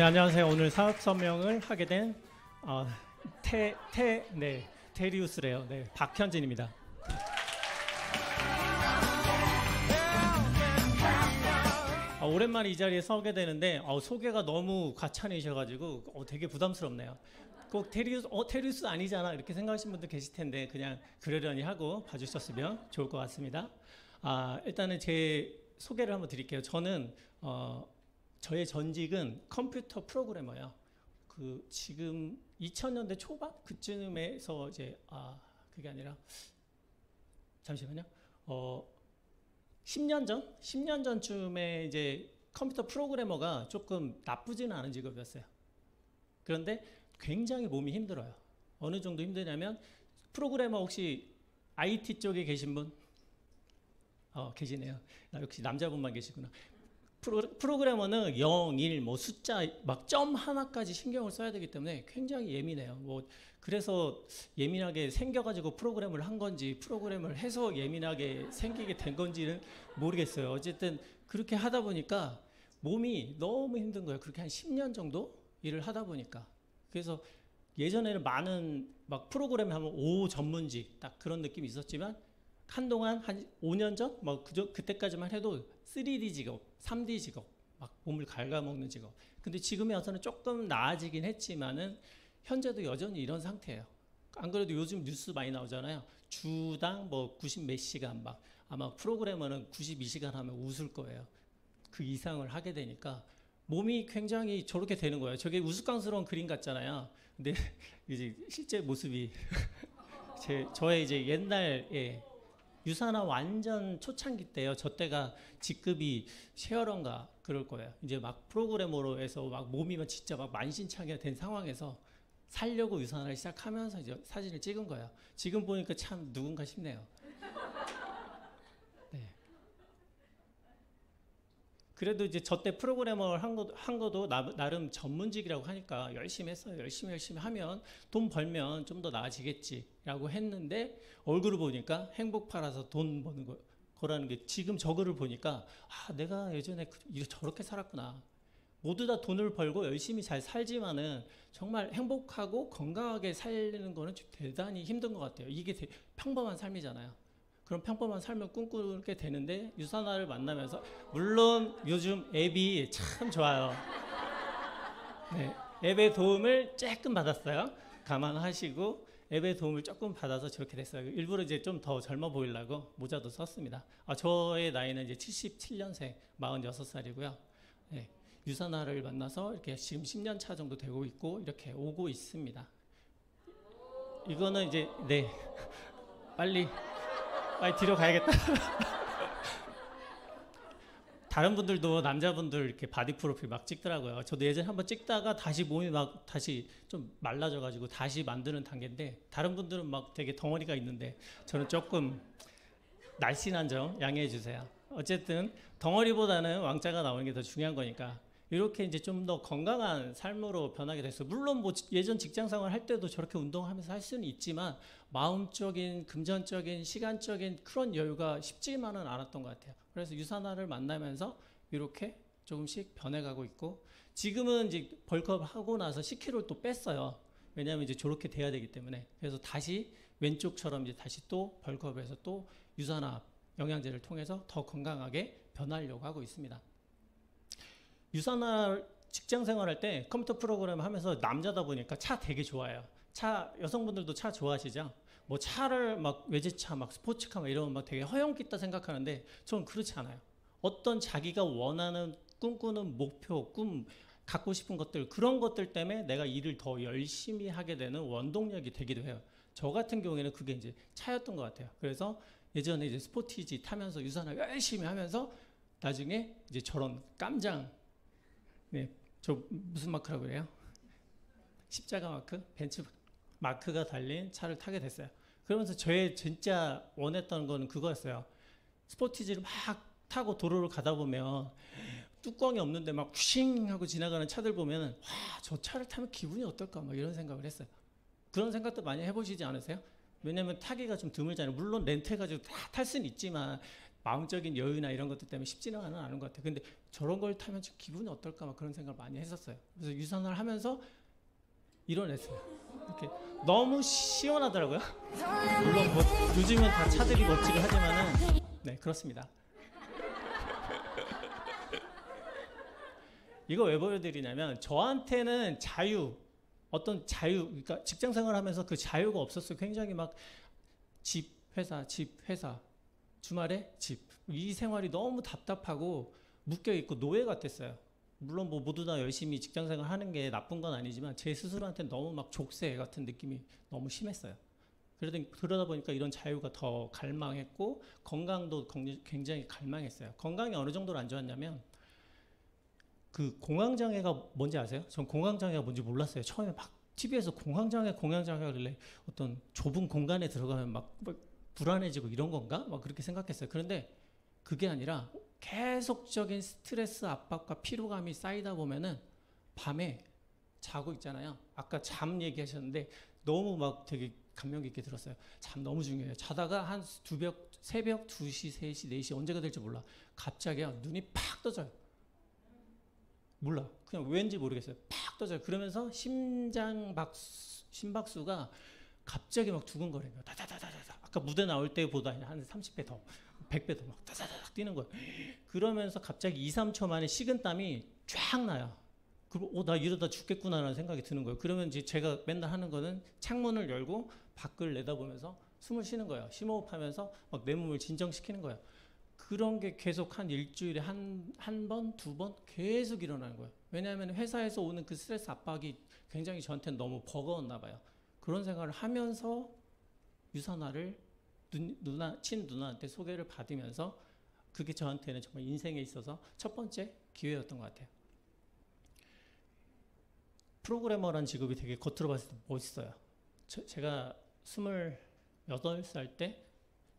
안녕하세요. 오늘 사업 설명을 하게 된 테리우스래요. 네, 박현진입니다. 오랜만에 이 자리에 서게 되는데 소개가 너무 과찬이셔가지고 되게 부담스럽네요. 꼭 테리우스 아니잖아 이렇게 생각하시는 분들 계실 텐데 그냥 그러려니 하고 봐주셨으면 좋을 것 같습니다. 일단은 제 소개를 한번 드릴게요. 저는 저의 전직은 컴퓨터 프로그래머예요. 지금 2000년대 초반 그쯤에서 이제 그게 아니라 잠시만요. 10년 전쯤에 이제 컴퓨터 프로그래머가 조금 나쁘지는 않은 직업이었어요. 그런데 굉장히 몸이 힘들어요. 어느 정도 힘드냐면 프로그래머 혹시 IT 쪽에 계신 분? 계시네요. 역시 남자분만 계시구나. 프로그래머는 0, 1, 숫자 막 점 하나까지 신경을 써야 되기 때문에 굉장히 예민해요. 그래서 예민하게 생겨가지고 프로그램을 한 건지 프로그램을 해서 예민하게 생기게 된 건지는 모르겠어요. 어쨌든 그렇게 하다 보니까 몸이 너무 힘든 거예요. 그렇게 한 10년 정도 일을 하다 보니까. 그래서 예전에는 많은 막 프로그램 하면 전문직 딱 그런 느낌이 있었지만 한동안 한 5년 전 그때까지만 해도 3D 직업, 3D 직업 막 몸을 갉아먹는 직업. 근데 지금에 와서는 조금 나아지긴 했지만은 현재도 여전히 이런 상태예요. 안 그래도 요즘 뉴스 많이 나오잖아요. 주당 90 몇 시간 아마 프로그래머는 92시간 하면 웃을 거예요. 그 이상을 하게 되니까 몸이 굉장히 저렇게 되는 거예요. 저게 우스꽝스러운 그림 같잖아요. 근데 이제 실제 모습이 저의 이제 옛날에 유산화 완전 초창기 때요. 저 때가 직급이 쉐어런가 그럴 거예요. 이제 막 프로그래머로 해서 막 몸이 진짜 막 만신창이가 된 상황에서 살려고 유산화를 시작하면서 이제 사진을 찍은 거예요. 지금 보니까 참 누군가 싶네요. 네. 그래도 이제 저 때 프로그래머를 한 것도 나름 전문직이라고 하니까 열심히 했어요. 열심히 하면 돈 벌면 좀 더 나아지겠지라고 했는데 얼굴을 보니까 행복 팔아서 돈 버는 거라는 게 지금 저거를 보니까 내가 예전에 저렇게 살았구나. 모두 다 돈을 벌고 열심히 잘 살지만은 정말 행복하고 건강하게 살리는 거는 대단히 힘든 것 같아요. 이게 평범한 삶이잖아요. 그럼 평범한 삶을 꿈꾸게 되는데 유산화를 만나면서 물론 요즘 앱이 참 좋아요. 네, 앱의 도움을 조금 받았어요. 감안하시고 앱의 도움을 조금 받아서 저렇게 됐어요. 일부러 이제 좀 더 젊어 보이려고 모자도 썼습니다. 저의 나이는 이제 77년생 46살이고요. 네, 유산화를 만나서 이렇게 지금 10년 차 정도 되고 있고 이렇게 오고 있습니다. 이거는 이제 네 빨리 뒤로 가야겠다. 다른 분들도 남자분들 이렇게 바디 프로필 막 찍더라고요. 저도 예전에 한번 찍다가 다시 몸이 다시 좀 말라져가지고 다시 만드는 단계인데 다른 분들은 막 되게 덩어리가 있는데 저는 조금 날씬한 점 양해해 주세요. 어쨌든 덩어리보다는 왕자가 나오는 게 더 중요한 거니까 이렇게 이제 좀 더 건강한 삶으로 변하게 됐어요. 물론 예전 직장 생활 할 때도 저렇게 운동하면서 할 수는 있지만 마음적인, 금전적인, 시간적인 그런 여유가 쉽지만은 않았던 것 같아요. 그래서 유산화를 만나면서 이렇게 조금씩 변해가고 있고 지금은 이제 벌크업 하고 나서 10kg를 또 뺐어요. 왜냐하면 이제 저렇게 돼야 되기 때문에. 그래서 다시 왼쪽처럼 이제 다시 또 벌크업해서 또 유산화 영양제를 통해서 더 건강하게 변하려고 하고 있습니다. 유산화 직장 생활할 때 컴퓨터 프로그램 하면서 남자다 보니까 차 되게 좋아해요. 여성분들도 차 좋아하시죠? 차를 외제차 스포츠카 이러면 되게 허영끼다 생각하는데 저는 그렇지 않아요. 어떤 자기가 원하는 꿈꾸는 목표, 꿈, 갖고 싶은 것들 그런 것들 때문에 내가 일을 더 열심히 하게 되는 원동력이 되기도 해요. 저 같은 경우에는 그게 이제 차였던 것 같아요. 그래서 예전에 이제 스포티지 타면서 유산화 열심히 하면서 나중에 이제 저런 깜장 네, 저 무슨 마크라고 그래요? 십자가 마크? 벤츠 마크가 달린 차를 타게 됐어요. 그러면서 저의 진짜 원했던 거는 그거였어요. 스포티지를 막 타고 도로를 가다 보면 뚜껑이 없는데 막 푸싱 하고 지나가는 차들 보면 와, 저 차를 타면 기분이 어떨까 이런 생각을 했어요. 그런 생각도 많이 해보시지 않으세요? 왜냐면 타기가 좀 드물잖아요. 물론 렌트해가지고 다 탈 수는 있지만 마음적인 여유나 이런 것들 때문에 쉽지는 않은 것 같아요. 근데 저런 걸 타면 기분이 어떨까 막 그런 생각을 많이 했었어요. 그래서 유산을 하면서 이뤄냈어요. 이렇게 너무 시원하더라고요. 물론 뭐 요즘은 다 차들이 멋지고 하지만은 네, 그렇습니다. 이거 왜 보여드리냐면 저한테는 어떤 자유, 그러니까 직장 생활하면서 그 자유가 없었어요. 굉장히 막 집, 회사, 주말에 집. 이 생활이 너무 답답하고 묶여있고 노예 같았어요. 물론 뭐 모두 다 열심히 직장 생활 하는 게 나쁜 건 아니지만 제 스스로한테는 너무 막 족쇄 같은 느낌이 너무 심했어요. 그러다 보니까 이런 자유가 더 갈망했고 건강도 굉장히 갈망했어요. 건강이 어느 정도로 안 좋았냐면 그 공황장애가 뭔지 아세요? 전 공황장애가 뭔지 몰랐어요. 처음에 막 TV에서 공황장애길래 어떤 좁은 공간에 들어가면 막 불안해지고 이런 건가? 막 그렇게 생각했어요. 그런데 그게 아니라 계속적인 스트레스, 압박과 피로감이 쌓이다 보면은 밤에 자고 있잖아요. 아까 잠 얘기하셨는데 너무 막 되게 감명 깊게 들었어요. 잠 너무 중요해요. 자다가 한 새벽 2시, 3시, 4시 언제가 될지 몰라. 갑자기 눈이 팍 떠져요. 몰라. 그냥 왠지 모르겠어요. 팍 떠져요. 그러면서 심박수가 갑자기 막 두근거려요. 다다다다다. 아까 무대 나올 때보다 한 30배 더, 100배 더 막 다다다닥 뛰는 거예요. 그러면서 갑자기 2, 3초 만에 식은땀이 쫙 나요. 그리고 나 이러다 죽겠구나라는 생각이 드는 거예요. 그러면 이제 제가 맨날 하는 거는 창문을 열고 밖을 내다보면서 숨을 쉬는 거예요. 심호흡하면서 막 내 몸을 진정시키는 거예요. 그런 게 계속 한 일주일에 한 번, 2번 계속 일어나는 거예요. 왜냐하면 회사에서 오는 그 스트레스 압박이 굉장히 저한테는 너무 버거웠나 봐요. 그런 생각을 하면서 유산화를 친누나한테 소개를 받으면서 그게 저한테는 정말 인생에 있어서 첫 번째 기회였던 것 같아요. 프로그래머란 직업이 되게 겉으로 봤을 때 멋있어요. 제가 28살 때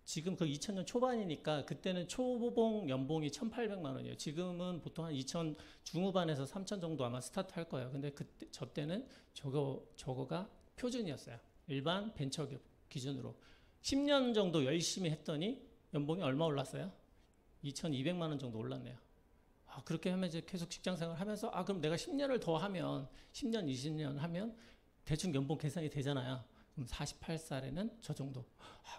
지금 그 2000년 초반이니까 그때는 초봉 연봉이 1,800만 원이에요. 지금은 보통 한 2,000 중후반에서 3,000 정도 아마 스타트 할 거예요. 근데 그때 저 때는 저거가 표준이었어요. 일반 벤처기업 기준으로 10년 정도 열심히 했더니 연봉이 얼마 올랐어요? 2,200만 원 정도 올랐네요. 그렇게 하면 이제 계속 직장 생활 하면서 그럼 내가 10년을 더 하면 10년, 20년 하면 대충 연봉 계산이 되잖아요. 그럼 48살에는 저 정도.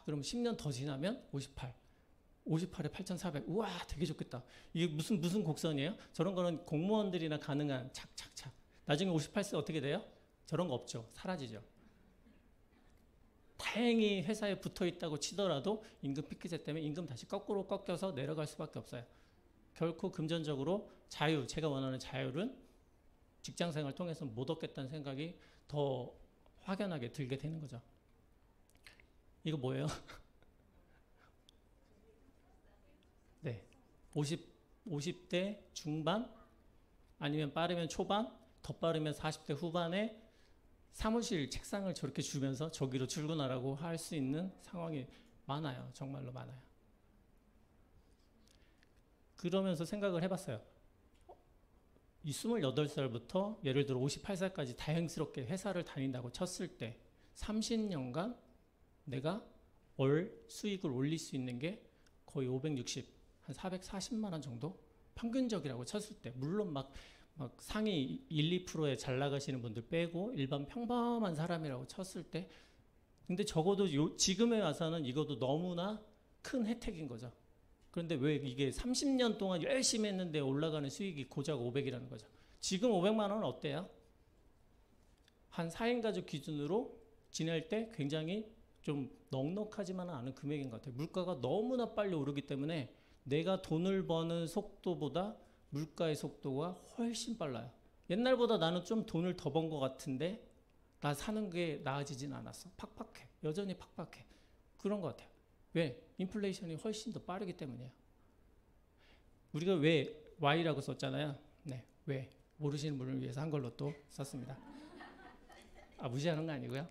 그럼 10년 더 지나면 58에 8,400. 우와, 되게 좋겠다. 이게 무슨 곡선이에요? 저런 거는 공무원들이나 가능한 착착착. 나중에 58세 어떻게 돼요? 저런 거 없죠. 사라지죠. 다행히 회사에 붙어 있다고 치더라도 임금 피크제 때문에 임금 다시 거꾸로 꺾여서 내려갈 수밖에 없어요. 결코 금전적으로 제가 원하는 자유는 직장 생활을 통해서 못 얻겠다는 생각이 더 확연하게 들게 되는 거죠. 이거 뭐예요? 네. 50대 중반 아니면 빠르면 초반, 더 빠르면 40대 후반에 사무실 책상을 저렇게 주면서 저기로 출근하라고 할 수 있는 상황이 많아요. 정말로 많아요. 그러면서 생각을 해봤어요. 이 28살부터 예를 들어 58살까지 다행스럽게 회사를 다닌다고 쳤을 때 30년간 내가 월 수익을 올릴 수 있는 게 거의 560, 한 440만 원 정도? 평균적이라고 쳤을 때 물론 막 상위 1, 2%에 잘 나가시는 분들 빼고 일반 평범한 사람이라고 쳤을 때 근데 적어도 지금에 와서는 이것도 너무나 큰 혜택인 거죠. 그런데 왜 이게 30년 동안 열심히 했는데 올라가는 수익이 고작 500이라는 거죠. 지금 500만 원은 어때요? 한 4인 가족 기준으로 지낼 때 굉장히 좀 넉넉하지만은 않은 금액인 것 같아요. 물가가 너무나 빨리 오르기 때문에 내가 돈을 버는 속도보다 물가의 속도가 훨씬 빨라요. 옛날보다 나는 좀 돈을 더 번 것 같은데 나 사는 게 나아지진 않았어. 팍팍해. 여전히 팍팍해. 그런 것 같아요. 왜? 인플레이션이 훨씬 더 빠르기 때문이에요. 우리가 왜 Y라고 썼잖아요. 네, 왜? 모르시는 분을 위해서 한글로 또 썼습니다. 무시하는 거 아니고요.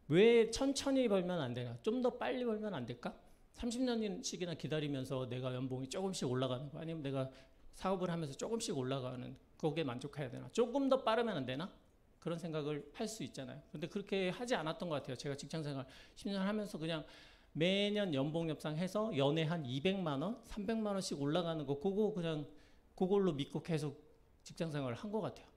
왜 천천히 벌면 안 되나? 좀 더 빨리 벌면 안 될까? 30년씩이나 기다리면서 내가 연봉이 조금씩 올라가는 거 아니면 내가 사업을 하면서 조금씩 올라가는 거기에 만족해야 되나? 조금 더 빠르면 안 되나? 그런 생각을 할 수 있잖아요. 근데 그렇게 하지 않았던 것 같아요. 제가 직장생활 10년 하면서 그냥 매년 연봉 협상해서 연에 한 200만 원, 300만 원씩 올라가는 거 그거 그냥 그걸로 믿고 계속 직장 생활을 한 것 같아요.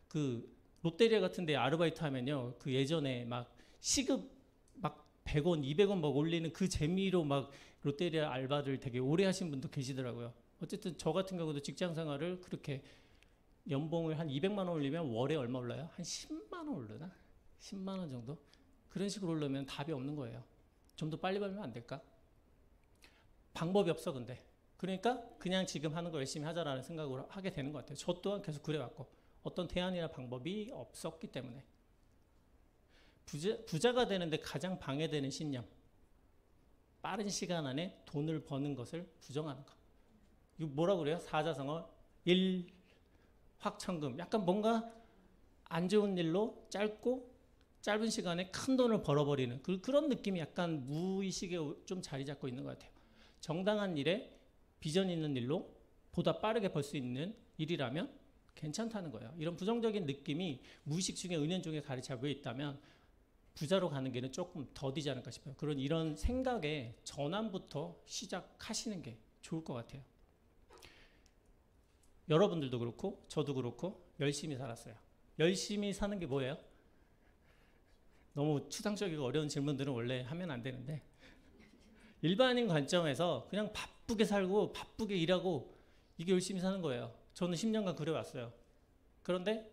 그 롯데리아 같은 데 아르바이트 하면요. 그 예전에 막 시급 막 100원, 200원 막 올리는 그 재미로 막 롯데리아 알바를 되게 오래 하신 분도 계시더라고요. 어쨌든 저 같은 경우도 직장 생활을 그렇게 연봉을 한 200만 원 올리면 월에 얼마 올라요? 한 10만 원 오르나? 10만 원 정도? 그런 식으로 올르면 답이 없는 거예요. 좀 더 빨리 벌면 안 될까? 방법이 없어 근데. 그러니까 그냥 지금 하는 거 열심히 하자라는 생각으로 하게 되는 것 같아요. 저 또한 계속 그래왔고 어떤 대안이나 방법이 없었기 때문에. 부자가 되는데 가장 방해되는 신념. 빠른 시간 안에 돈을 버는 것을 부정하는 거. 이거 뭐라고 그래요? 사자성어 일확천금. 약간 뭔가 안 좋은 일로 짧은 시간에 큰 돈을 벌어버리는 그런 느낌이 약간 무의식에 좀 자리 잡고 있는 것 같아요. 정당한 일에 비전 있는 일로 보다 빠르게 벌 수 있는 일이라면 괜찮다는 거예요. 이런 부정적인 느낌이 무의식 중에 은연중에 가리 잡혀 있다면 부자로 가는 길은 조금 더디지 않을까 싶어요. 이런 생각의 전환부터 시작하시는 게 좋을 것 같아요. 여러분들도 그렇고 저도 그렇고 열심히 살았어요. 열심히 사는 게 뭐예요? 너무 추상적이고 어려운 질문들은 원래 하면 안 되는데 일반인 관점에서 그냥 바쁘게 살고 바쁘게 일하고 이게 열심히 사는 거예요. 저는 10년간 그래왔어요. 그런데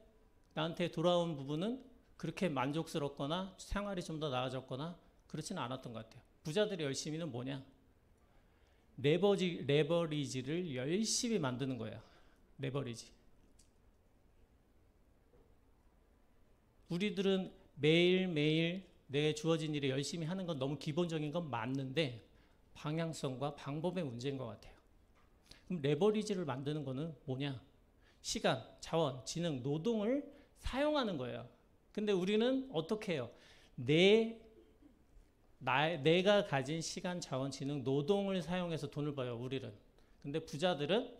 나한테 돌아온 부분은 그렇게 만족스럽거나 생활이 좀 더 나아졌거나 그렇지는 않았던 것 같아요. 부자들의 열심히는 뭐냐? 레버리지를 열심히 만드는 거예요. 레버리지. 우리들은 매일매일 내게 주어진 일에 열심히 하는 건 너무 기본적인 건 맞는데 방향성과 방법의 문제인 것 같아요. 그럼 레버리지를 만드는 거는 뭐냐? 시간, 자원, 지능, 노동을 사용하는 거예요. 근데 우리는 어떻게 해요? 내가 가진 시간, 자원, 지능, 노동을 사용해서 돈을 벌어요. 우리는. 근데 부자들은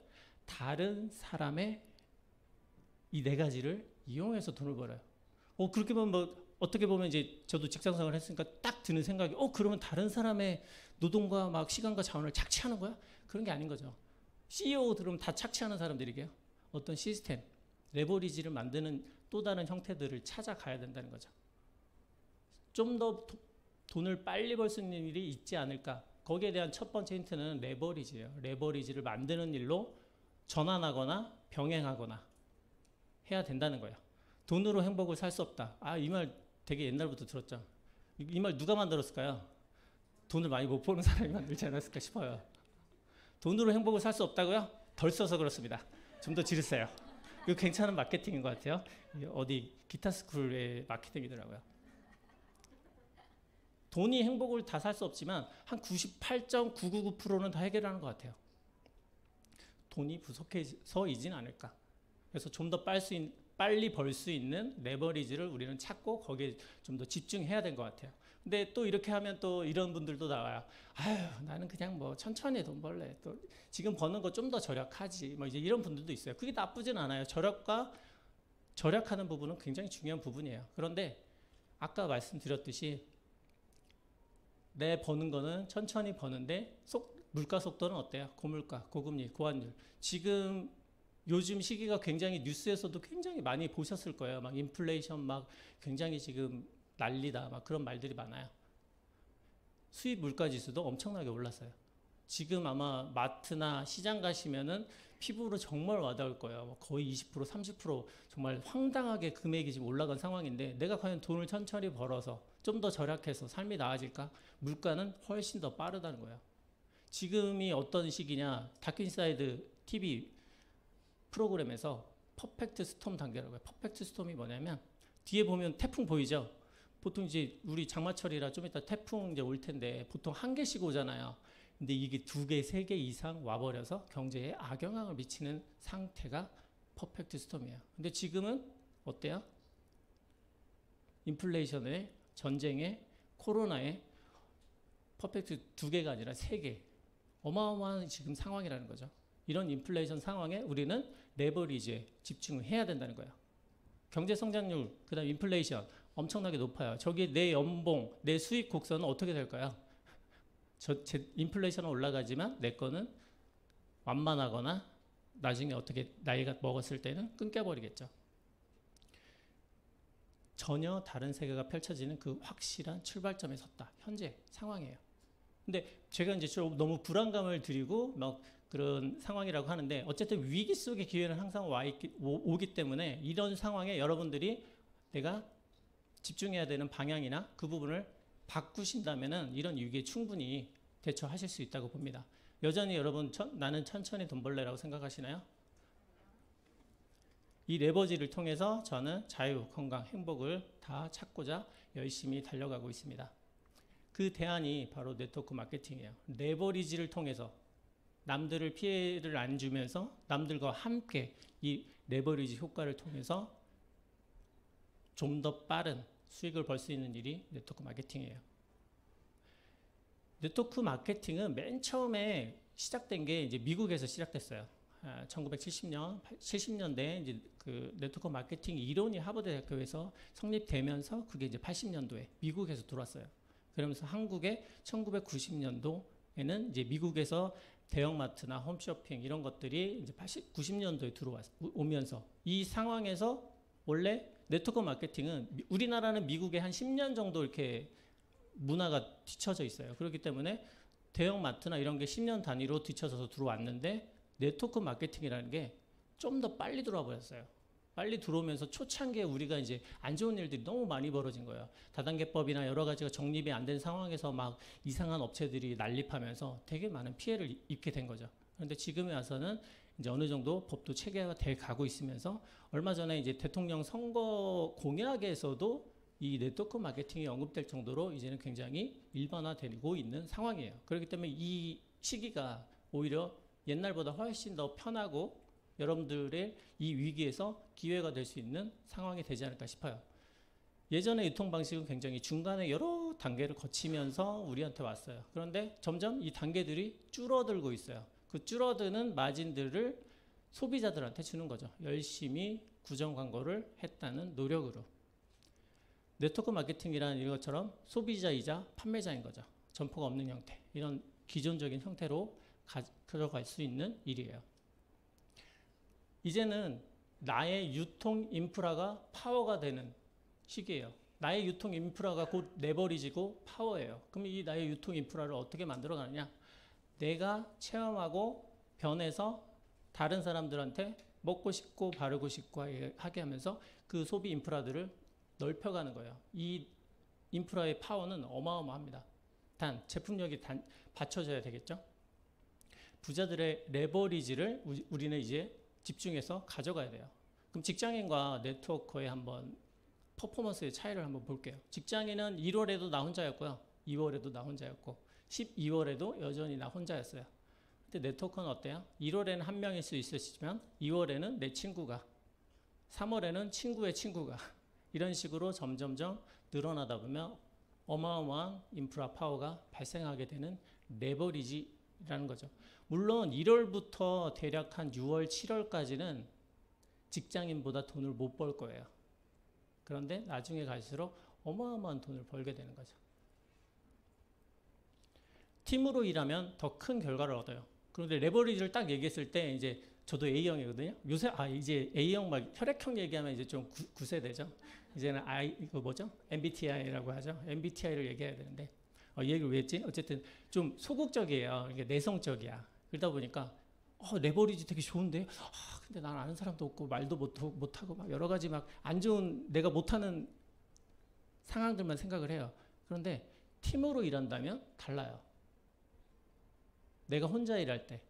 다른 사람의 이 네 가지를 이용해서 돈을 벌어요. 그렇게 보면 뭐 어떻게 보면 이제 저도 직장생활을 했으니까 딱 드는 생각이 그러면 다른 사람의 노동과 막 시간과 자원을 착취하는 거야? 그런 게 아닌 거죠. CEO들은 다 착취하는 사람들이게요. 어떤 시스템, 레버리지를 만드는 또 다른 형태들을 찾아가야 된다는 거죠. 좀 더 돈을 빨리 벌 수 있는 일이 있지 않을까? 거기에 대한 첫 번째 힌트는 레버리지예요. 레버리지를 만드는 일로 전환하거나 병행하거나 해야 된다는 거예요. 돈으로 행복을 살 수 없다. 이 말 되게 옛날부터 들었죠. 이 말 누가 만들었을까요? 돈을 많이 못 버는 사람이 만들지 않았을까 싶어요. 돈으로 행복을 살 수 없다고요? 덜 써서 그렇습니다. 좀 더 지르세요. 이거 괜찮은 마케팅인 것 같아요. 어디 기타 스쿨의 마케팅이더라고요. 돈이 행복을 다 살 수 없지만 한 98.999%는 다 해결하는 것 같아요. 돈이 부족해서이진 않을까. 그래서 좀 더 빨리 벌 수 있는 레버리지를 우리는 찾고 거기에 좀 더 집중해야 될 것 같아요. 근데 또 이렇게 하면 또 이런 분들도 나와요. 나는 그냥 뭐 천천히 돈 벌래. 또 지금 버는 거 좀 더 절약하지. 뭐 이제 이런 분들도 있어요. 그게 나쁘진 않아요. 절약하는 부분은 굉장히 중요한 부분이에요. 그런데 아까 말씀드렸듯이 내 버는 거는 천천히 버는데 물가 속도는 어때요? 고물가, 고금리, 고환율. 지금 요즘 시기가 굉장히 뉴스에서도 굉장히 많이 보셨을 거예요. 막 인플레이션 막 굉장히 지금 난리다. 막 그런 말들이 많아요. 수입 물가 지수도 엄청나게 올랐어요. 지금 아마 마트나 시장 가시면은 피부로 정말 와닿을 거예요. 거의 20%, 30% 정말 황당하게 금액이 지금 올라간 상황인데 내가 과연 돈을 천천히 벌어서 좀 더 절약해서 삶이 나아질까? 물가는 훨씬 더 빠르다는 거예요. 지금이 어떤 시기냐? 다큐인사이드 TV 프로그램에서 퍼펙트 스톰 단계라고 해요. 퍼펙트 스톰이 뭐냐면 뒤에 보면 태풍 보이죠? 보통 이제 우리 장마철이라 좀 이따 태풍 이제 올 텐데 보통 한 개씩 오잖아요. 근데 이게 2개, 3개 이상 와버려서 경제에 악영향을 미치는 상태가 퍼펙트 스톰이에요. 근데 지금은 어때요? 인플레이션에, 전쟁에, 코로나에 퍼펙트 2개가 아니라 3개. 어마어마한 지금 상황이라는 거죠. 이런 인플레이션 상황에 우리는 레버리지에 집중을 해야 된다는 거예요. 경제 성장률, 그 다음 인플레이션 엄청나게 높아요. 저기 내 연봉, 내 수익 곡선은 어떻게 될까요? 제 인플레이션은 올라가지만 내 거는 완만하거나 나중에 어떻게 나이가 먹었을 때는 끊겨버리겠죠. 전혀 다른 세계가 펼쳐지는 그 확실한 출발점에 섰다. 현재 상황이에요. 근데 제가 이제 좀 너무 불안감을 드리고 막 그런 상황이라고 하는데 어쨌든 위기 속의 기회는 항상 오기 때문에 이런 상황에 여러분들이 내가 집중해야 되는 방향이나 그 부분을 바꾸신다면은 이런 위기에 충분히 대처하실 수 있다고 봅니다. 여전히 여러분 나는 천천히 돈 벌래라고 생각하시나요? 이 레버지를 통해서 저는 자유, 건강, 행복을 다 찾고자 열심히 달려가고 있습니다. 그 대안이 바로 네트워크 마케팅이에요. 레버리지를 통해서 남들을 피해를 안 주면서 남들과 함께 이 레버리지 효과를 통해서 좀 더 빠른 수익을 벌 수 있는 일이 네트워크 마케팅이에요. 네트워크 마케팅은 맨 처음에 시작된 게 이제 미국에서 시작됐어요. 70년대 이제 그 네트워크 마케팅 이론이 하버드 대학교에서 성립되면서 그게 이제 80년도에 미국에서 들어왔어요. 그러면서 한국에 1990년도에는 이제 미국에서 대형마트나 홈쇼핑 이런 것들이 이제 90년도에 들어오면서 이 상황에서 원래 네트워크 마케팅은 우리나라는 미국에 한 10년 정도 이렇게 문화가 뒤쳐져 있어요. 그렇기 때문에 대형마트나 이런 게 10년 단위로 뒤쳐져서 들어왔는데 네트워크 마케팅이라는 게 좀 더 빨리 들어와 버렸어요. 빨리 들어오면서 초창기에 우리가 이제 안 좋은 일들이 너무 많이 벌어진 거예요. 다단계법이나 여러 가지가 정립이 안 된 상황에서 막 이상한 업체들이 난립하면서 되게 많은 피해를 입게 된 거죠. 그런데 지금에 와서는 이제 어느 정도 법도 체계화가 돼 가고 있으면서 얼마 전에 이제 대통령 선거 공약에서도 이 네트워크 마케팅이 언급될 정도로 이제는 굉장히 일반화되고 있는 상황이에요. 그렇기 때문에 이 시기가 오히려 옛날보다 훨씬 더 편하고 여러분들의 이 위기에서 기회가 될 수 있는 상황이 되지 않을까 싶어요. 예전의 유통 방식은 굉장히 중간에 여러 단계를 거치면서 우리한테 왔어요. 그런데 점점 이 단계들이 줄어들고 있어요. 그 줄어드는 마진들을 소비자들한테 주는 거죠. 열심히 구정 광고를 했다는 노력으로. 네트워크 마케팅이라는 이것처럼 소비자이자 판매자인 거죠. 점포가 없는 형태. 이런 기존적인 형태로 가져갈 수 있는 일이에요. 이제는 나의 유통 인프라가 파워가 되는 시기예요. 나의 유통 인프라가 곧 레버리지고 파워예요. 그럼 이 나의 유통 인프라를 어떻게 만들어가느냐? 내가 체험하고 변해서 다른 사람들한테 먹고 싶고 바르고 싶고 하게 하면서 그 소비 인프라들을 넓혀가는 거예요. 이 인프라의 파워는 어마어마합니다. 단 제품력이 받쳐져야 되겠죠. 부자들의 레버리지를 우리는 이제 집중해서 가져가야 돼요. 그럼 직장인과 네트워커의 한번 퍼포먼스의 차이를 한번 볼게요. 직장인은 1월에도 나 혼자였고요. 2월에도 나 혼자였고 12월에도 여전히 나 혼자였어요. 근데 네트워크는 어때요? 1월에는 한 명일 수 있으시지만 2월에는 내 친구가 3월에는 친구의 친구가 이런 식으로 점점점 늘어나다 보면 어마어마한 인프라 파워가 발생하게 되는 레버리지라는 거죠. 물론 1월부터 대략 한 6월, 7월까지는 직장인보다 돈을 못 벌 거예요. 그런데 나중에 갈수록 어마어마한 돈을 벌게 되는 거죠. 팀으로 일하면 더 큰 결과를 얻어요. 그런데 레버리지를 딱 얘기했을 때 이제 저도 A형이거든요. 요새 이제 A형 막 혈액형 얘기하면 이제 좀 구세되죠. 이제는 이거 뭐죠? MBTI라고 하죠. MBTI를 얘기해야 되는데 이 얘기를 왜 했지? 어쨌든 좀 소극적이에요. 이게 내성적이야. 그러다 보니까 레버리지 되게 좋은데 근데 난 아는 사람도 없고 말도 못하고 막 여러 가지 막 안 좋은 내가 못하는 상황들만 생각을 해요. 그런데 팀으로 일한다면 달라요. 내가 혼자 일할 때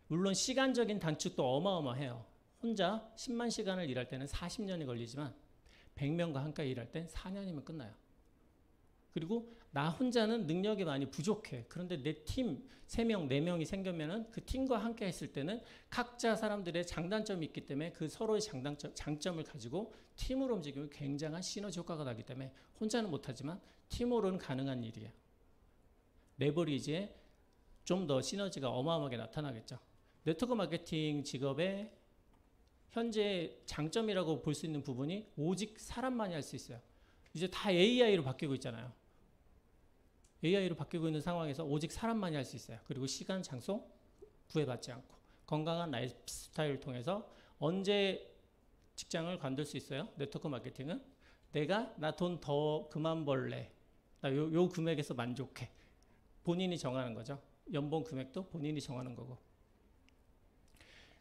물론 시간적인 단축도 어마어마해요. 혼자 10만 시간을 일할 때는 40년이 걸리지만 100명과 함께 일할 땐 4년이면 끝나요. 그리고 나 혼자는 능력이 많이 부족해. 그런데 내 팀 3명, 4명이 생기면은 그 팀과 함께 했을 때는 각자 사람들의 장단점이 있기 때문에 그 서로의 장점을 가지고 팀으로 움직이면 굉장한 시너지 효과가 나기 때문에 혼자는 못하지만 팀으로는 가능한 일이에요. 레버리지에 좀 더 시너지가 어마어마하게 나타나겠죠. 네트워크 마케팅 직업의 현재 장점이라고 볼 수 있는 부분이 오직 사람만이 할 수 있어요. 이제 다 AI로 바뀌고 있잖아요. AI로 바뀌고 있는 상황에서 오직 사람만이 할 수 있어요. 그리고 시간, 장소 구애받지 않고 건강한 라이프 스타일을 통해서 언제 직장을 관둘 수 있어요? 네트워크 마케팅은 내가 나 돈 더 그만 벌래. 나 요 금액에서 만족해. 본인이 정하는 거죠. 연봉 금액도 본인이 정하는 거고.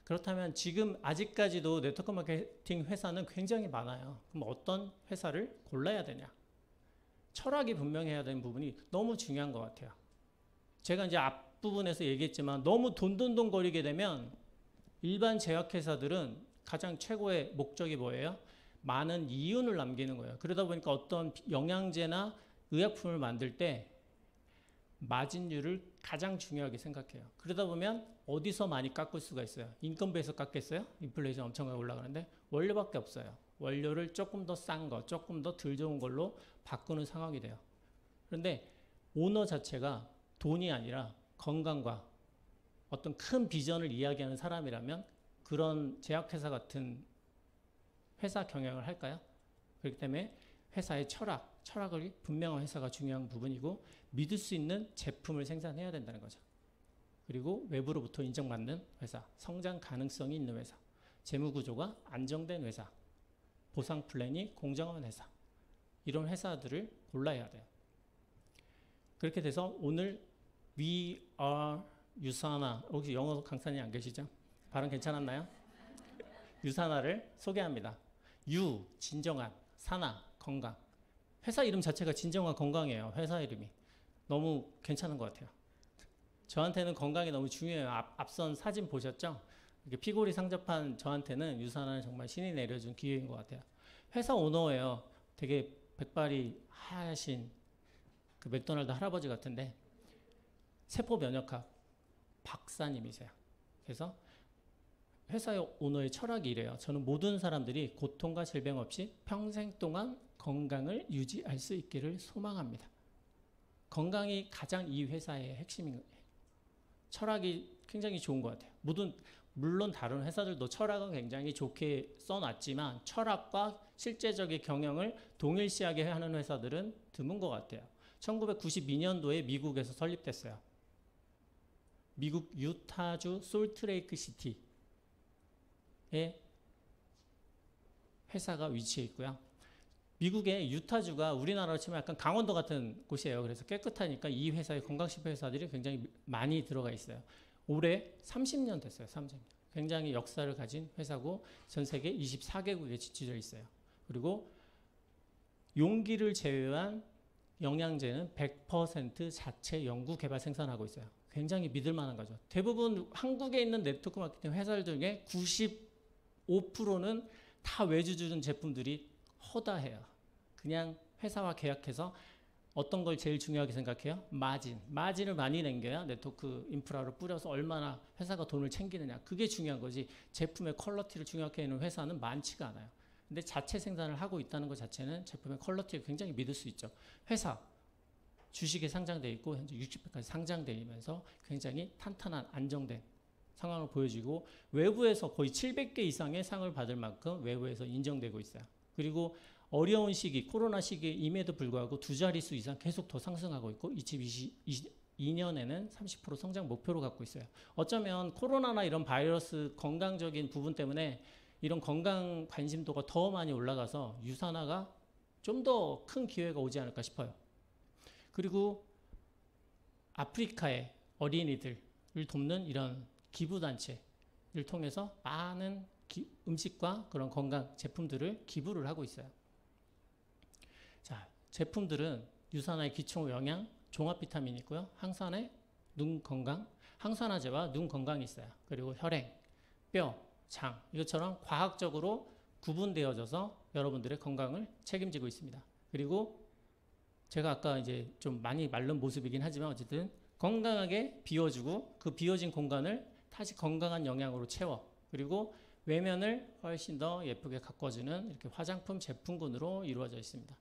그렇다면 지금 아직까지도 네트워크 마케팅 회사는 굉장히 많아요. 그럼 어떤 회사를 골라야 되냐? 철학이 분명해야 되는 부분이 너무 중요한 것 같아요. 제가 이제 앞부분에서 얘기했지만 너무 돈돈돈 거리게 되면 일반 제약회사들은 가장 최고의 목적이 뭐예요? 많은 이윤을 남기는 거예요. 그러다 보니까 어떤 영양제나 의약품을 만들 때 마진율을 가장 중요하게 생각해요. 그러다 보면 어디서 많이 깎을 수가 있어요? 인건비에서 깎겠어요? 인플레이션 엄청나게 올라가는데 원료밖에 없어요. 원료를 조금 더 싼 거, 조금 더 덜 좋은 걸로 바꾸는 상황이 돼요. 그런데 오너 자체가 돈이 아니라 건강과 어떤 큰 비전을 이야기하는 사람이라면 그런 제약회사 같은 회사 경영을 할까요? 그렇기 때문에 회사의 철학을 분명한 회사가 중요한 부분이고 믿을 수 있는 제품을 생산해야 된다는 거죠. 그리고 외부로부터 인정받는 회사, 성장 가능성이 있는 회사, 재무 구조가 안정된 회사, 보상 플랜이 공정한 회사, 이런 회사들을 골라야 돼요. 그렇게 돼서 오늘 We are 유사나, 혹시 영어 강사님 안 계시죠? 발음 괜찮았나요? 유사나를 소개합니다. 유, 진정한, 사나, 건강. 회사 이름 자체가 진정한 건강이에요. 회사 이름이. 너무 괜찮은 것 같아요. 저한테는 건강이 너무 중요해요. 앞선 사진 보셨죠? 이렇게 피골이 상접한 저한테는 유산은 정말 신이 내려준 기회인 것 같아요. 회사 오너예요. 되게 백발이 하신 그 맥도날드 할아버지 같은데 세포 면역학 박사님이세요. 그래서 회사의 오너의 철학이 이래요. 저는 모든 사람들이 고통과 질병 없이 평생 동안 건강을 유지할 수 있기를 소망합니다. 건강이 가장 이 회사의 핵심인 거예요. 철학이 굉장히 좋은 것 같아요. 물론 다른 회사들도 철학은 굉장히 좋게 써놨지만 철학과 실제적인 경영을 동일시하게 하는 회사들은 드문 것 같아요. 1992년도에 미국에서 설립됐어요. 미국 유타주 솔트레이크 시티에 회사가 위치해 있고요. 미국의 유타주가 우리나라로 치면 약간 강원도 같은 곳이에요. 그래서 깨끗하니까 이 회사의 건강식품 회사들이 굉장히 많이 들어가 있어요. 올해 30년 됐어요. 30년. 굉장히 역사를 가진 회사고 전 세계 24개국에 지치져 있어요. 그리고 용기를 제외한 영양제는 100% 자체 연구 개발 생산하고 있어요. 굉장히 믿을 만한 거죠. 대부분 한국에 있는 네트워크 마케팅 회사들 중에 95%는 다 외주 주는 제품들이 허다해요. 그냥 회사와 계약해서 어떤 걸 제일 중요하게 생각해요? 마진을 많이 남겨야 네트워크 인프라를 뿌려서 얼마나 회사가 돈을 챙기느냐. 그게 중요한 거지. 제품의 퀄리티를 중요하게 하는 회사는 많지가 않아요. 근데 자체 생산을 하고 있다는 것 자체는 제품의 퀄리티를 굉장히 믿을 수 있죠. 회사 주식에 상장되어 있고 현재 60배까지 상장되어 있면서 굉장히 탄탄한 안정된 상황을 보여주고 외부에서 거의 700개 이상의 상을 받을 만큼 외부에서 인정되고 있어요. 그리고 어려운 시기, 코로나 시기임에도 불구하고 두 자릿수 이상 계속 더 상승하고 있고 2022년에는 30% 성장 목표로 갖고 있어요. 어쩌면 코로나나 이런 바이러스 건강적인 부분 때문에 이런 건강 관심도가 더 많이 올라가서 유산화가 좀 더 큰 기회가 오지 않을까 싶어요. 그리고 아프리카의 어린이들을 돕는 이런 기부단체를 통해서 많은 음식과 그런 건강 제품들을 기부를 하고 있어요. 자, 제품들은 유산화의 기초 영양, 종합 비타민이 있고요. 항산화의 눈 건강, 항산화제와 눈 건강이 있어요. 그리고 혈행, 뼈, 장 이것처럼 과학적으로 구분되어져서 여러분들의 건강을 책임지고 있습니다. 그리고 제가 아까 이제 좀 많이 마른 모습이긴 하지만 어쨌든 건강하게 비워주고 그 비워진 공간을 다시 건강한 영양으로 채워 그리고 외면을 훨씬 더 예쁘게 가꿔주는 이렇게 화장품 제품군으로 이루어져 있습니다.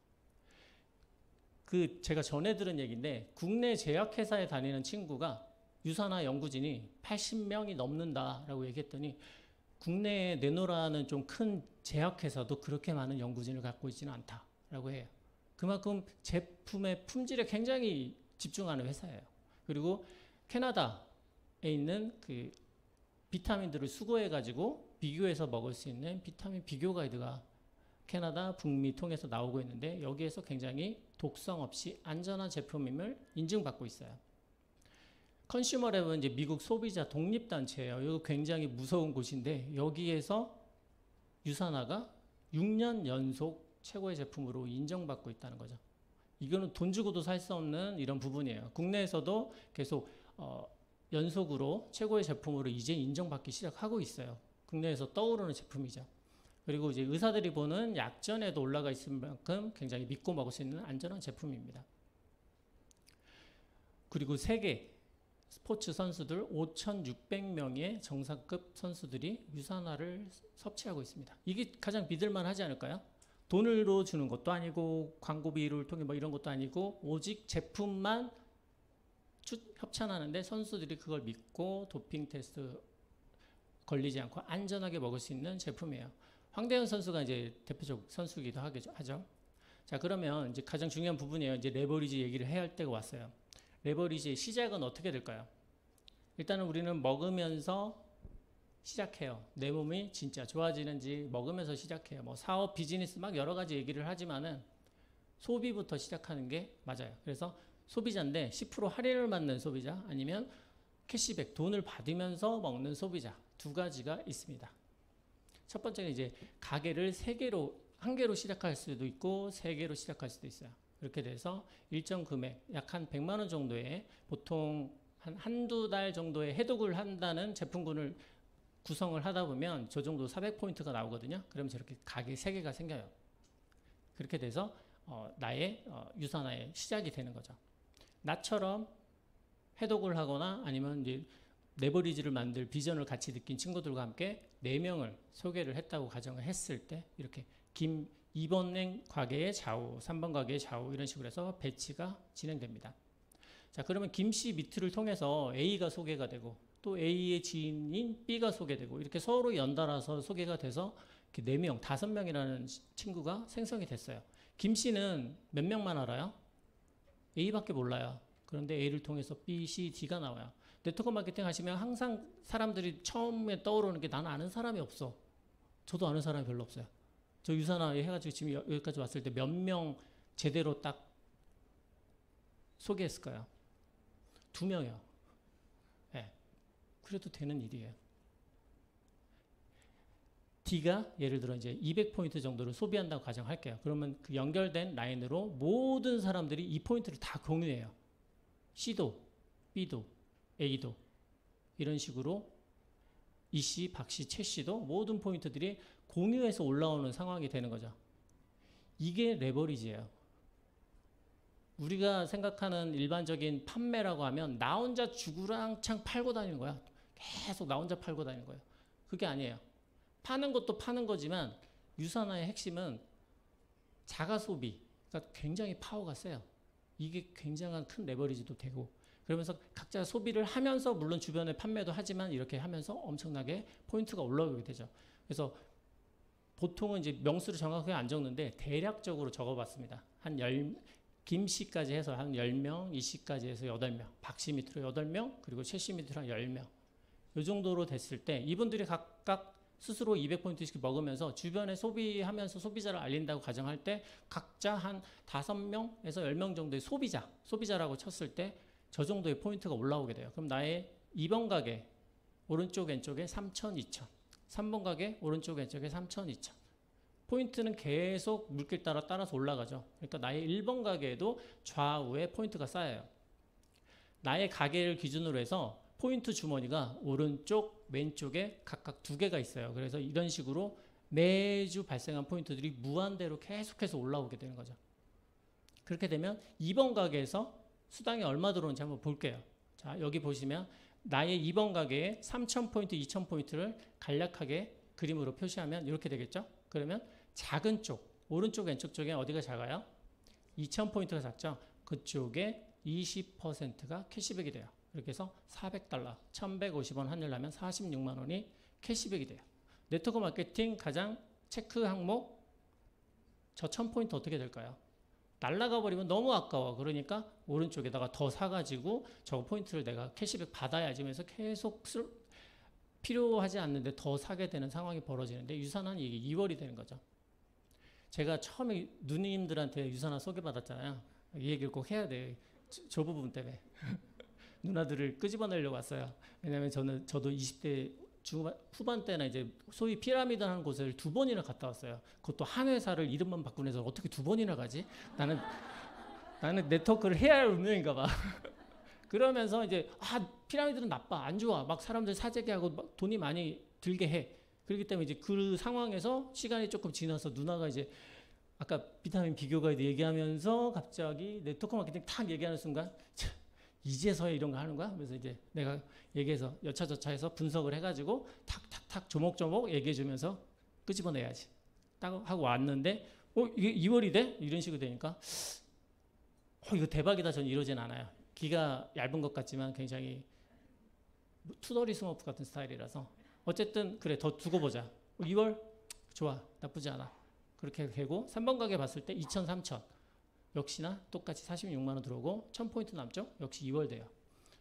제가 전에 들은 얘기인데 국내 제약회사에 다니는 친구가 유산화 연구진이 80명이 넘는다라고 얘기했더니 국내에 내노라는 좀 큰 제약회사도 그렇게 많은 연구진을 갖고 있지는 않다라고 해요. 그만큼 제품의 품질에 굉장히 집중하는 회사예요. 그리고 캐나다에 있는 그 비타민들을 수거해가지고 비교해서 먹을 수 있는 비타민 비교 가이드가 캐나다, 북미 통해서 나오고 있는데 여기에서 굉장히 독성 없이 안전한 제품임을 인증받고 있어요. 컨슈머랩은 이제 미국 소비자 독립단체예요. 이거 굉장히 무서운 곳인데 여기에서 유산화가 6년 연속 최고의 제품으로 인정받고 있다는 거죠. 이거는 돈 주고도 살 수 없는 이런 부분이에요. 국내에서도 계속 연속으로 최고의 제품으로 이제 인정받기 시작하고 있어요. 국내에서 떠오르는 제품이죠. 그리고 이제 의사들이 보는 약전에도 올라가 있을 만큼 굉장히 믿고 먹을 수 있는 안전한 제품입니다. 그리고 세계 스포츠 선수들 5,600명의 정상급 선수들이 유산화를 섭취하고 있습니다. 이게 가장 믿을만 하지 않을까요? 돈으로 주는 것도 아니고 광고비를 통해 뭐 이런 것도 아니고 오직 제품만 협찬하는데 선수들이 그걸 믿고 도핑 테스트 걸리지 않고 안전하게 먹을 수 있는 제품이에요. 황대현 선수가 이제 대표적 선수이기도 하죠. 자, 그러면 이제 가장 중요한 부분이에요. 이제 레버리지 얘기를 해야 할 때가 왔어요. 레버리지의 시작은 어떻게 될까요? 일단은 우리는 먹으면서 시작해요. 내 몸이 진짜 좋아지는지 먹으면서 시작해요. 뭐 사업, 비즈니스 막 여러 가지 얘기를 하지만은 소비부터 시작하는 게 맞아요. 그래서 소비자인데 10% 할인을 받는 소비자 아니면 캐시백, 돈을 받으면서 먹는 소비자 두 가지가 있습니다. 첫 번째는 이제 가게를 3개로, 1개로 시작할 수도 있고 3개로 시작할 수도 있어요. 그렇게 돼서 일정 금액, 약 한 100만 원 정도의 보통 한두 달 정도의 해독을 한다는 제품군을 구성을 하다 보면 저 정도 400포인트가 나오거든요. 그러면 저렇게 가게 3개가 생겨요. 그렇게 돼서 나의 유산화의 시작이 되는 거죠. 나처럼 해독을 하거나 아니면 이제 레버리지를 만들 비전을 같이 느낀 친구들과 함께 4명을 소개를 했다고 가정을 했을 때 이렇게 2번 가게의 좌우, 3번 가게의 좌우 이런 식으로 해서 배치가 진행됩니다. 자, 그러면 김씨 미트를 통해서 A가 소개가 되고 또 A의 지인인 B가 소개되고 이렇게 서로 연달아서 소개가 돼서 이렇게 4명, 5명이라는 친구가 생성이 됐어요. 김씨는 몇 명만 알아요? A밖에 몰라요. 그런데 A를 통해서 B, C, D가 나와요. 네트워크 마케팅 하시면 항상 사람들이 처음에 떠오르는 게 나는 아는 사람이 없어. 저도 아는 사람이 별로 없어요. 저 유산화 해가지고 지금 여기까지 왔을 때 몇 명 제대로 딱 소개했을까요? 2명이요. 네. 그래도 되는 일이에요. D가 예를 들어 이제 200포인트 정도를 소비한다고 가정할게요. 그러면 그 연결된 라인으로 모든 사람들이 이 포인트를 다 공유해요. C도, B도, A도 이런 식으로 이씨, 박씨, 최씨도 모든 포인트들이 공유해서 올라오는 상황이 되는 거죠. 이게 레버리지예요. 우리가 생각하는 일반적인 판매라고 하면 나 혼자 주구장창 팔고 다니는 거야. 계속 나 혼자 팔고 다니는 거예요. 그게 아니에요. 파는 것도 파는 거지만 유산화의 핵심은 자가 소비가 굉장히 파워가 세요. 이게 굉장한 큰 레버리지도 되고 그러면서 각자 소비를 하면서 물론 주변에 판매도 하지만 이렇게 하면서 엄청나게 포인트가 올라오게 되죠. 그래서 보통은 이제 명수를 정확하게 안 적는데 대략적으로 적어봤습니다. 김씨까지 해서 한 10명, 이씨까지 해서 8명, 박씨 밑으로 8명, 그리고 최씨 밑으로 한 10명. 이 정도로 됐을 때 이분들이 각각 스스로 200포인트씩 먹으면서 주변에 소비하면서 소비자를 알린다고 가정할 때 각자 한 5명에서 10명 정도의 소비자라고 쳤을 때 저 정도의 포인트가 올라오게 돼요. 그럼 나의 2번 가게 오른쪽 왼쪽에 3,000, 2,000 3번 가게 오른쪽 왼쪽에 3,000, 2,000 포인트는 계속 물길 따라서 올라가죠. 그러니까 나의 1번 가게에도 좌우에 포인트가 쌓여요. 나의 가게를 기준으로 해서 포인트 주머니가 오른쪽 왼쪽에 각각 2개가 있어요. 그래서 이런 식으로 매주 발생한 포인트들이 무한대로 계속해서 올라오게 되는 거죠. 그렇게 되면 2번 가게에서 수당이 얼마 들어오는지 한번 볼게요. 자, 여기 보시면 나의 2번 가게에 3,000포인트, 2,000포인트를 간략하게 그림으로 표시하면 이렇게 되겠죠. 그러면 작은 쪽, 오른쪽 왼쪽 쪽에 어디가 작아요? 2,000포인트가 작죠. 그쪽에 20%가 캐시백이 돼요. 이렇게 해서 $400, 1,150원 환율하면 46만 원이 캐시백이 돼요. 네트워크 마케팅 가장 체크 항목 저 1,000포인트 어떻게 될까요? 날라가 버리면 너무 아까워. 그러니까 오른쪽에다가 더 사가지고 저거 포인트를 내가 캐시백 받아야지 하면서 계속 필요하지 않는데 더 사게 되는 상황이 벌어지는데 유산화는 이게 2월이 되는 거죠. 제가 처음에 누님들한테 유산화 소개받았잖아요. 이 얘기를 꼭 해야 돼. 저 부분 때문에. 누나들을 끄집어내려고 왔어요. 왜냐면 저도 20대 후반 때나 이제 소위 피라미드 하는 곳을 2번이나 갔다 왔어요. 그것도 한 회사를 이름만 바꾸는 해서 어떻게 2번이나 가지? 나는 네트워크를 해야 할 운명인가 봐. 그러면서 이제 피라미드는 나빠, 안 좋아. 막 사람들 사재기 하고 막 돈이 많이 들게 해. 그렇기 때문에 이제 그 상황에서 시간이 조금 지나서 누나가 이제 아까 비타민 비교가 얘기하면서 갑자기 네트워크 마케팅 탁 얘기하는 순간 이제서야 이런 거 하는 거야? 그래서 이제 내가 얘기해서 여차저차해서 분석을 해가지고 탁탁탁 조목조목 얘기해주면서 끄집어내야지 딱 하고 왔는데 이게 2월이 돼? 이런 식으로 되니까 이거 대박이다. 저는 이러진 않아요. 기가 얇은 것 같지만 굉장히 투더리 스머프 같은 스타일이라서 어쨌든 그래 더 두고 보자. 2월 좋아, 나쁘지 않아. 그렇게 되고 3번 가게 봤을 때 2천 3천 역시나 똑같이 46만 원 들어오고 1000포인트 남죠? 역시 2월 돼요.